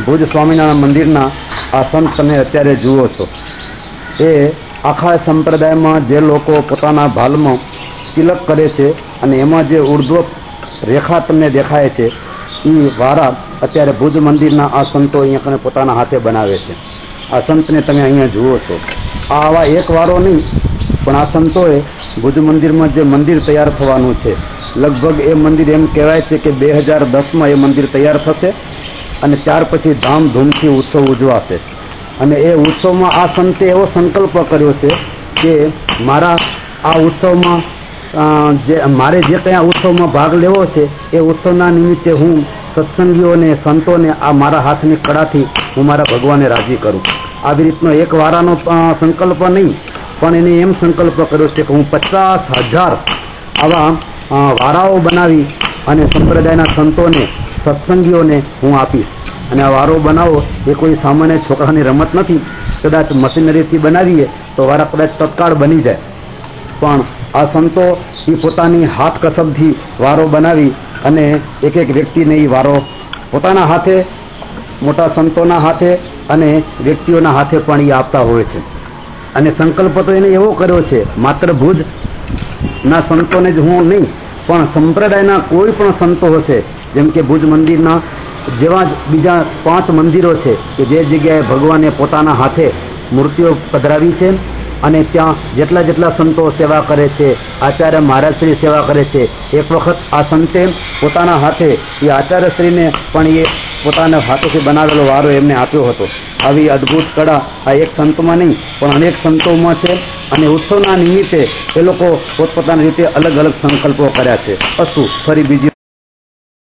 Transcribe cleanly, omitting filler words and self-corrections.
ભુજ સ્વામિનારાયણ મંદિરના આ સંત તમે અત્યારે જુઓ છો એ આખા સંપ્રદાયમાં જે લોકો પોતાના ભાલમાં તિલક કરે છે અને એમાં જે ઉર્ધ્વ રેખા તમને દેખાય છે એ વારા અત્યારે ભુજ મંદિરના આ સંતો અહીંયા પોતાના હાથે બનાવે છે. આ સંતને તમે અહીંયા જુઓ છો. આ આવા એક વારો નહીં, પણ આ સંતોએ ભુજ મંદિરમાં જે મંદિર તૈયાર થવાનું છે, લગભગ એ મંદિર એમ કહેવાય છે કે 2010માં એ મંદિર તૈયાર થશે અને ત્યાર પછી ધામધૂમથી ઉત્સવ ઉજવાશે. અને એ ઉત્સવમાં આ સંતે એવો સંકલ્પ કર્યો છે કે મારા આ ઉત્સવમાં મારે જે કંઈ આ ઉત્સવમાં ભાગ લેવો છે એ ઉત્સવના નિમિત્તે હું સત્સંગીઓને સંતોને આ મારા હાથની કળાથી હું મારા ભગવાનને રાજી કરું. આવી રીતનો એક વારાનો સંકલ્પ નહીં, પણ એને એમ સંકલ્પ કર્યો છે કે હું 50,000 આવા વારાઓ બનાવી અને સંપ્રદાયના સંતોને સત્સંગીઓને હું આપીશ. અને આ વારો બનાવો એ કોઈ સામાન્ય છોકરાની રમત નથી. કદાચ મશીનરીથી બનાવીએ તો વારા કદાચ તત્કાળ બની જાય, પણ આ સંતો એ પોતાની હાથ કસબથી વારો બનાવી અને એક એક વ્યક્તિને એ વારો પોતાના હાથે, મોટા સંતોના હાથે અને વ્યક્તિઓના હાથે પણ એ આપતા હોય છે. અને સંકલ્પ તો એને એવો કર્યો છે, માત્ર ભુજના સંતોને જ હું નહીં, પણ સંપ્રદાયના કોઈ પણ સંતો હશે, જેમ કે ભુજ મંદિરના જેવા જ બીજા 5 મંદિરો છે કે જે જગ્યાએ ભગવાને પોતાના હાથે મૂર્તિઓ પધરાવી છે અને ત્યાં જેટલા જેટલા સંતો સેવા કરે છે, આચાર્ય મહારાજશ્રી સેવા કરે છે, એક વખત આ સંતે પોતાના હાથે એ આચાર્યશ્રીને પણ એ પોતાના હાથોથી બનાવેલો વારો એમને આપ્યો હતો. આવી અદભુત કળા આ એક સંતમાં નહીં, પણ અનેક સંતોમાં છે. અને ઉત્સવના નિમિત્તે એ લોકો પોતપોતાની રીતે અલગ અલગ સંકલ્પો કર્યા છે. અસ્તુ ફરી બીજી